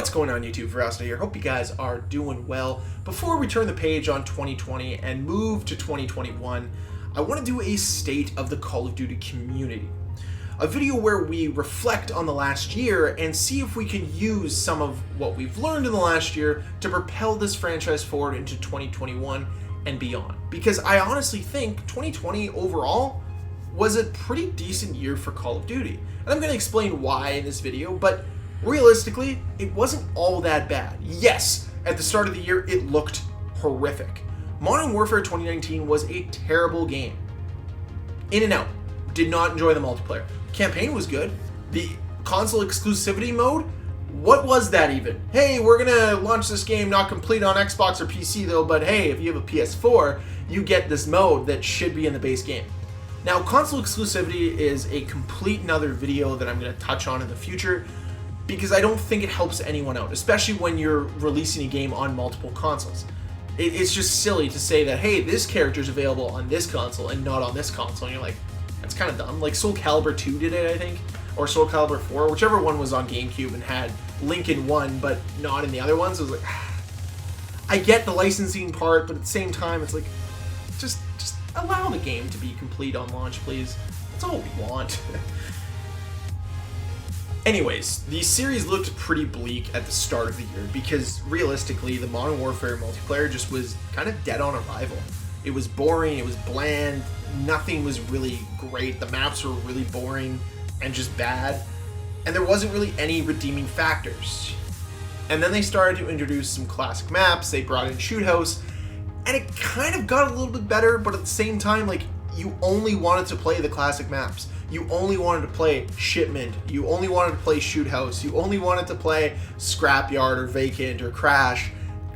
What's going on YouTube? Ferocity here. Hope you guys are doing well. Before we turn the page on 2020 and move to 2021, I want to do a state of the Call of Duty community. A video where we reflect on the last year and see if we can use some of what we've learned in the last year to propel this franchise forward into 2021 and beyond. Because I honestly think 2020 overall was a pretty decent year for Call of Duty. And I'm going to explain why in this video, but realistically, it wasn't all that bad. Yes, at the start of the year, it looked horrific. Modern Warfare 2019 was a terrible game. In and out. Did not enjoy the multiplayer. Campaign was good. The console exclusivity mode, what was that even? Hey, we're gonna launch this game not complete on Xbox or PC though, but hey, if you have a PS4, you get this mode that should be in the base game. Now, console exclusivity is a complete another video that I'm gonna touch on in the future, because I don't think it helps anyone out, especially when you're releasing a game on multiple consoles. It's just silly to say that, hey, this character's available on this console and not on this console, and you're like, that's kind of dumb. Like Soul Calibur 2 did it, I think, or Soul Calibur 4, whichever one was on GameCube and had Link in one, but not in the other ones. It was like, I get the licensing part, but at the same time, it's like, just allow the game to be complete on launch, please. That's all we want. Anyways, the series looked pretty bleak at the start of the year because realistically, the Modern Warfare multiplayer just was kind of dead on arrival. It was boring, it was bland, nothing was really great, the maps were really boring and just bad, and there wasn't really any redeeming factors. And then they started to introduce some classic maps, they brought in Shoot House, and it kind of got a little bit better, but at the same time, like, you only wanted to play the classic maps. You only wanted to play Shipment, you only wanted to play Shoot House, you only wanted to play Scrapyard or Vacant or Crash,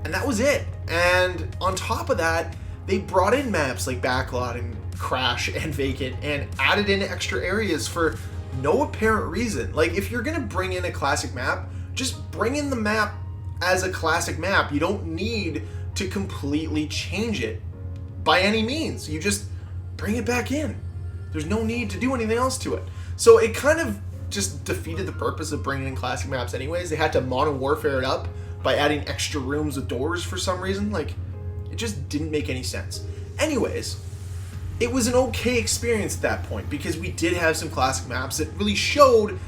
and that was it. And on top of that, they brought in maps like Backlot and Crash and Vacant and added in extra areas for no apparent reason. Like, if you're gonna bring in a classic map, just bring in the map as a classic map. You don't need to completely change it by any means. You just bring it back in. There's no need to do anything else to it. So it kind of just defeated the purpose of bringing in classic maps anyways. They had to Modern Warfare it up by adding extra rooms with doors for some reason. Like, it just didn't make any sense. Anyways, it was an okay experience at that point because we did have some classic maps that really showed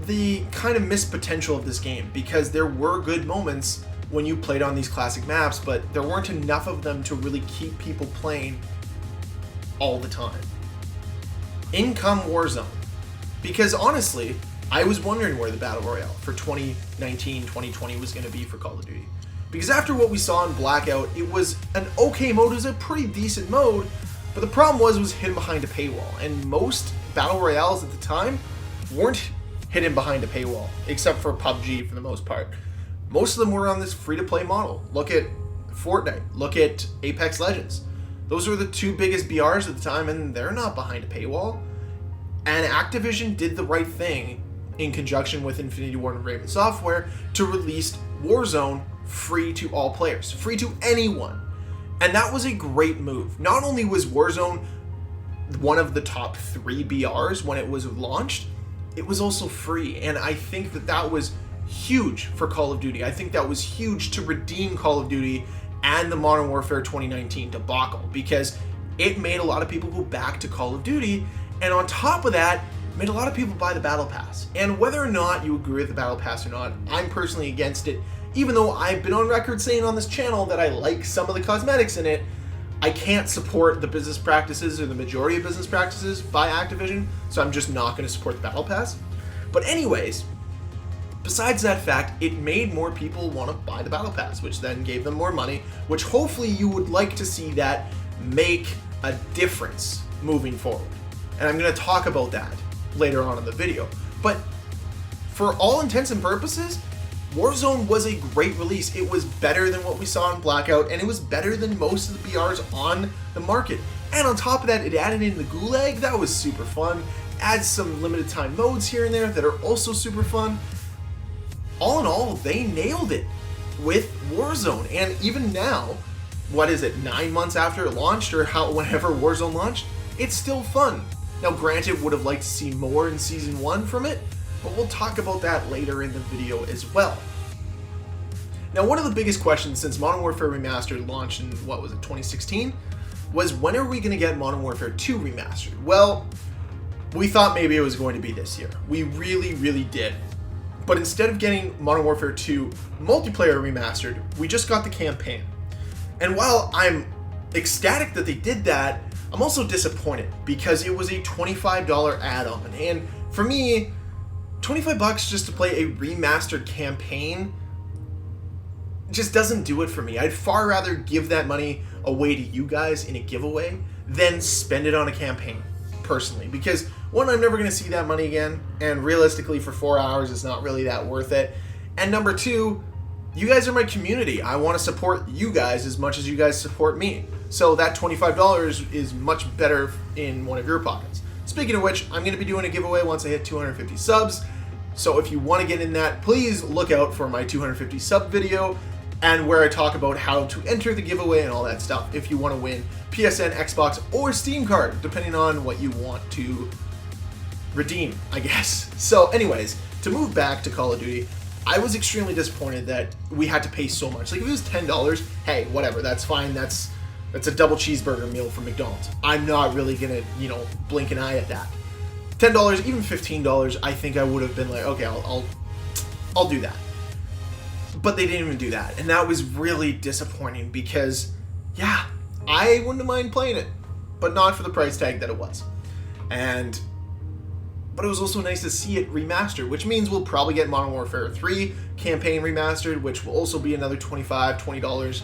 the kind of missed potential of this game, because there were good moments when you played on these classic maps, but there weren't enough of them to really keep people playing all the time. In come Warzone. Because honestly, I was wondering where the Battle Royale for 2019, 2020 was going to be for Call of Duty. Because after what we saw in Blackout, it was an okay mode, it was a pretty decent mode, but the problem was it was hidden behind a paywall, and most Battle Royales at the time weren't hidden behind a paywall, except for PUBG for the most part. Most of them were on this free-to-play model. Look at Fortnite, look at Apex Legends. Those were the two biggest BRs at the time, and they're not behind a paywall. And Activision did the right thing in conjunction with Infinity Ward and Raven Software to release Warzone free to all players, free to anyone. And that was a great move. Not only was Warzone one of the top 3 BRs when it was launched, it was also free. And I think that that was huge for Call of Duty. I think that was huge to redeem Call of Duty and the Modern Warfare 2019 debacle, because it made a lot of people go back to Call of Duty, and on top of that, made a lot of people buy the Battle Pass. And whether or not you agree with the Battle Pass or not, I'm personally against it. Even though I've been on record saying on this channel that I like some of the cosmetics in it, I can't support the business practices or the majority of business practices by Activision, so I'm just not going to support the Battle Pass. But anyways, besides that fact, it made more people want to buy the Battle Pass, which then gave them more money, which hopefully you would like to see that make a difference moving forward. And I'm going to talk about that later on in the video. But for all intents and purposes, Warzone was a great release. It was better than what we saw in Blackout, and it was better than most of the BRs on the market. And on top of that, it added in the Gulag. That was super fun. Adds some limited time modes here and there that are also super fun. All in all, they nailed it with Warzone. And even now, what is it, 9 months after it launched, or whenever Warzone launched, it's still fun. Now granted, would have liked to see more in Season 1 from it, but we'll talk about that later in the video as well. Now, one of the biggest questions since Modern Warfare Remastered launched in, 2016, was when are we going to get Modern Warfare 2 Remastered? Well, we thought maybe it was going to be this year. We really, really did. But instead of getting Modern Warfare 2 Multiplayer Remastered, we just got the campaign. And while I'm ecstatic that they did that, I'm also disappointed because it was a $25 add-on. And for me, $25 just to play a remastered campaign just doesn't do it for me. I'd far rather give that money away to you guys in a giveaway than spend it on a campaign, personally. Because one, I'm never going to see that money again, and realistically for 4 hours it's not really that worth it. And number two, you guys are my community. I want to support you guys as much as you guys support me. So that $25 is much better in one of your pockets. Speaking of which, I'm going to be doing a giveaway once I hit 250 subs. So if you want to get in that, please look out for my 250 sub video and where I talk about how to enter the giveaway and all that stuff if you want to win PSN, Xbox, or Steam card, depending on what you want to redeem, I guess. So anyways, to move back to Call of Duty, I was extremely disappointed that we had to pay so much. Like, if it was $10, hey, whatever, that's fine. That's a double cheeseburger meal from McDonald's. I'm not really gonna, blink an eye at that. $10, even $15, I think I would have been like, okay, I'll do that. But they didn't even do that, and that was really disappointing because, yeah, I wouldn't mind playing it, but not for the price tag that it was. But it was also nice to see it remastered, which means we'll probably get Modern Warfare 3 campaign remastered, which will also be another $25, $20.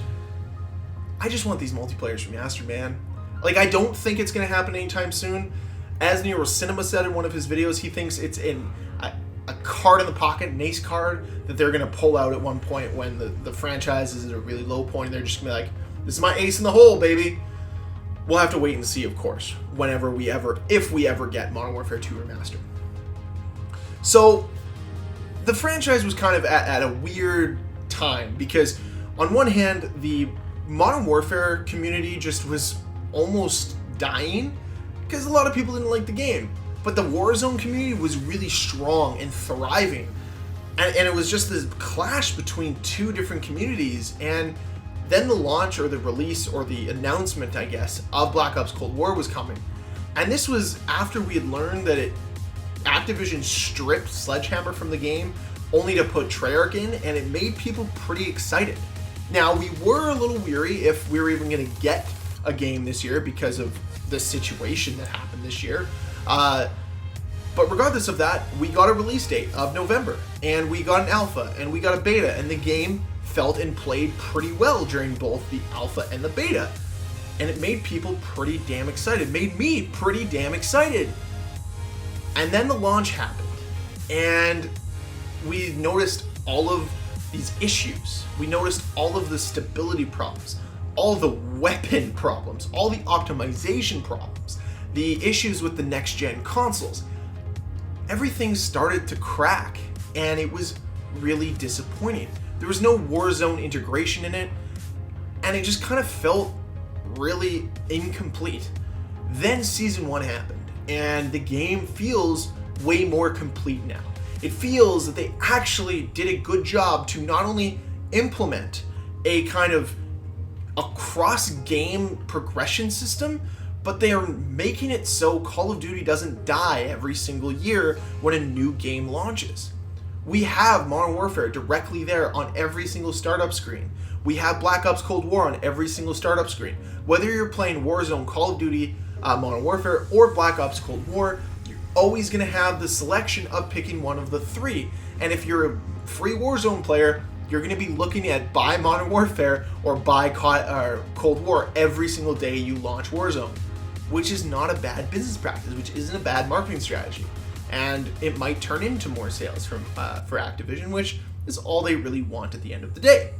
I just want these multiplayers remastered, man. Like, I don't think it's going to happen anytime soon. As Nero Cinema said in one of his videos, he thinks it's in a card in the pocket, an ace card, that they're going to pull out at one point when the franchise is at a really low point. They're just going to be like, this is my ace in the hole, baby. We'll have to wait and see, of course, if we ever get Modern Warfare 2 Remastered. So, the franchise was kind of at a weird time because, on one hand, the Modern Warfare community just was almost dying because a lot of people didn't like the game. But the Warzone community was really strong and thriving. And it was just this clash between two different communities. And then the launch or the release or the announcement, I guess, of Black Ops Cold War was coming. And this was after we had learned that Activision stripped Sledgehammer from the game only to put Treyarch in, and it made people pretty excited. Now, we were a little weary if we were even going to get a game this year because of the situation that happened this year. But regardless of that, we got a release date of November, and we got an alpha, and we got a beta, and the game felt and played pretty well during both the alpha and the beta. And it made people pretty damn excited. Made me pretty damn excited. And then the launch happened, and we noticed all of these issues. We noticed all of the stability problems, all the weapon problems, all the optimization problems, the issues with the next-gen consoles. Everything started to crack, and it was really disappointing. There was no Warzone integration in it, and it just kind of felt really incomplete. Then Season 1 happened, and the game feels way more complete now. It feels that they actually did a good job to not only implement a kind of a cross-game progression system, but they are making it so Call of Duty doesn't die every single year when a new game launches. We have Modern Warfare directly there on every single startup screen. We have Black Ops Cold War on every single startup screen. Whether you're playing Warzone, Call of Duty, Modern Warfare, or Black Ops Cold War, you're always going to have the selection of picking one of the three. And if you're a free Warzone player, you're going to be looking at buy Modern Warfare or buy Cold War every single day you launch Warzone, which is not a bad business practice, which isn't a bad marketing strategy. And it might turn into more sales for Activision, which is all they really want at the end of the day.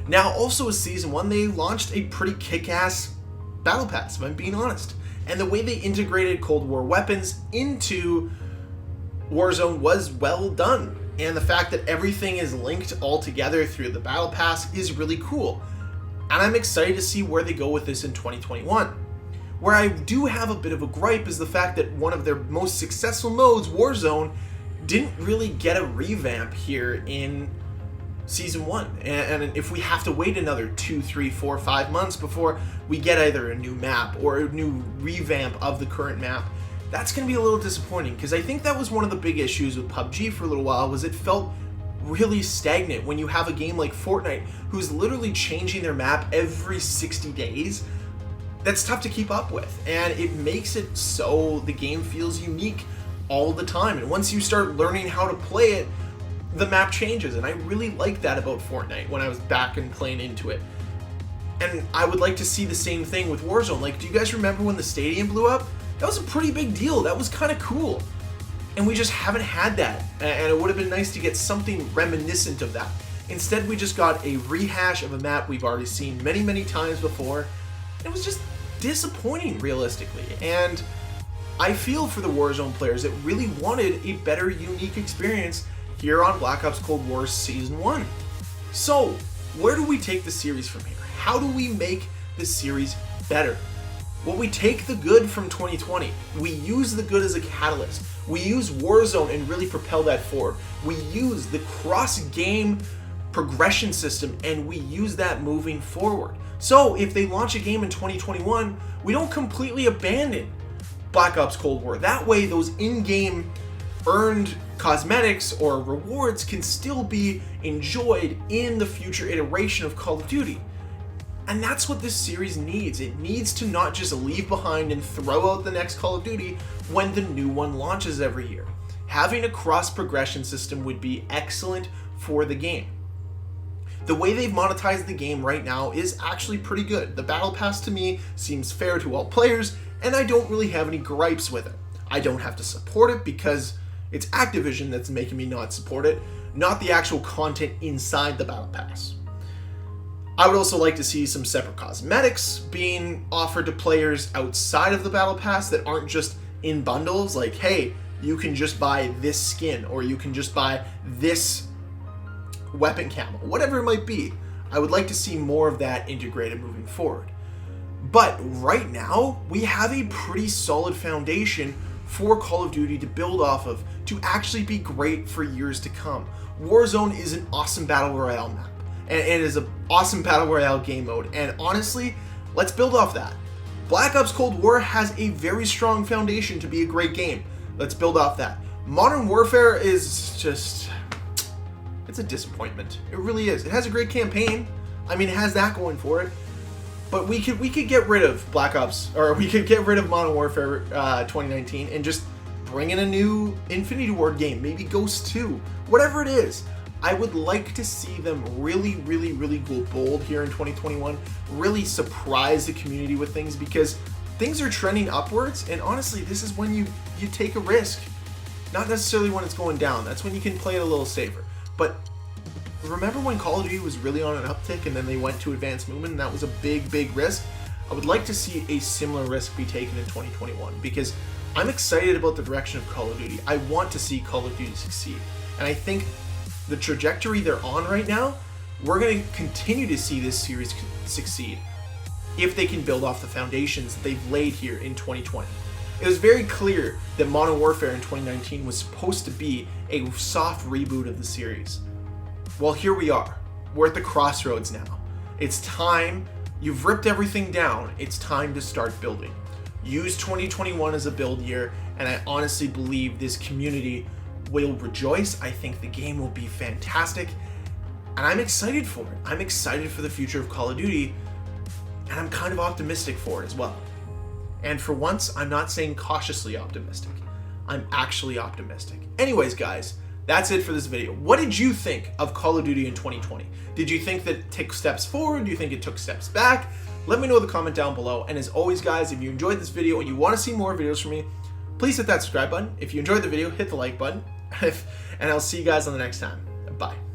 Now, also with Season 1, they launched a pretty kick-ass Battle Pass, if I'm being honest. And the way they integrated Cold War weapons into Warzone was well done. And the fact that everything is linked all together through the Battle Pass is really cool. And I'm excited to see where they go with this in 2021. Where I do have a bit of a gripe is the fact that one of their most successful modes, Warzone, didn't really get a revamp here in Season 1. And if we have to wait another 2, 3, 4, 5 months before we get either a new map or a new revamp of the current map, that's going to be a little disappointing, because I think that was one of the big issues with PUBG for a little while, was it felt really stagnant when you have a game like Fortnite who's literally changing their map every 60 days. That's tough to keep up with, and it makes it so the game feels unique all the time, and once you start learning how to play it, the map changes, and I really like that about Fortnite when I was back and playing into it. And I would like to see the same thing with Warzone. Like, do you guys remember when the stadium blew up? That was a pretty big deal. That was kind of cool. And we just haven't had that. And it would have been nice to get something reminiscent of that. Instead, we just got a rehash of a map we've already seen many, many times before. It was just disappointing, realistically. And I feel for the Warzone players that really wanted a better, unique experience here on Black Ops Cold War Season 1. So, where do we take the series from here? How do we make the series better? Well, we take the good from 2020. We use the good as a catalyst. We use Warzone and really propel that forward. We use the cross-game progression system, and we use that moving forward. So, if they launch a game in 2021, we don't completely abandon Black Ops Cold War. That way, those in-game earned cosmetics or rewards can still be enjoyed in the future iteration of Call of Duty. And that's what this series needs. It needs to not just leave behind and throw out the next Call of Duty when the new one launches every year. Having a cross-progression system would be excellent for the game. The way they've monetized the game right now is actually pretty good. The Battle Pass to me seems fair to all players, and I don't really have any gripes with it. I don't have to support it because it's Activision that's making me not support it, not the actual content inside the Battle Pass. I would also like to see some separate cosmetics being offered to players outside of the Battle Pass that aren't just in bundles, like, hey, you can just buy this skin, or you can just buy this weapon camo, whatever it might be. I would like to see more of that integrated moving forward. But right now, we have a pretty solid foundation for Call of Duty to build off of, to actually be great for years to come. Warzone is an awesome Battle Royale map, and it is an awesome Battle Royale game mode, and honestly, let's build off that. Black Ops Cold War has a very strong foundation to be a great game. Let's build off that. Modern Warfare is just, it's a disappointment. It really is. It has a great campaign. I mean, it has that going for it. But we could get rid of Black Ops, or we could get rid of Modern Warfare 2019 and just bring in a new Infinity Ward game, maybe Ghost 2, whatever it is. I would like to see them really, really, really go bold here in 2021, really surprise the community with things, because things are trending upwards, and honestly, this is when you take a risk. Not necessarily when it's going down. That's when you can play it a little safer. But remember when Call of Duty was really on an uptick and then they went to advanced movement, and that was a big, big risk? I would like to see a similar risk be taken in 2021, because I'm excited about the direction of Call of Duty. I want to see Call of Duty succeed. And I think the trajectory they're on right now, we're going to continue to see this series succeed if they can build off the foundations that they've laid here in 2020. It was very clear that Modern Warfare in 2019 was supposed to be a soft reboot of the series. Well, here we are. We're at the crossroads now. It's time. You've ripped everything down. It's time to start building. Use 2021 as a build year, and I honestly believe this community will rejoice. I think the game will be fantastic, and I'm excited for it. I'm excited for the future of Call of Duty, and I'm kind of optimistic for it as well. And for once, I'm not saying cautiously optimistic. I'm actually optimistic. Anyways, guys, that's it for this video. What did you think of Call of Duty in 2020? Did you think that it took steps forward? Do you think it took steps back? Let me know in the comment down below. And as always, guys, if you enjoyed this video and you want to see more videos from me, please hit that subscribe button. If you enjoyed the video, hit the like button. And I'll see you guys on the next time. Bye.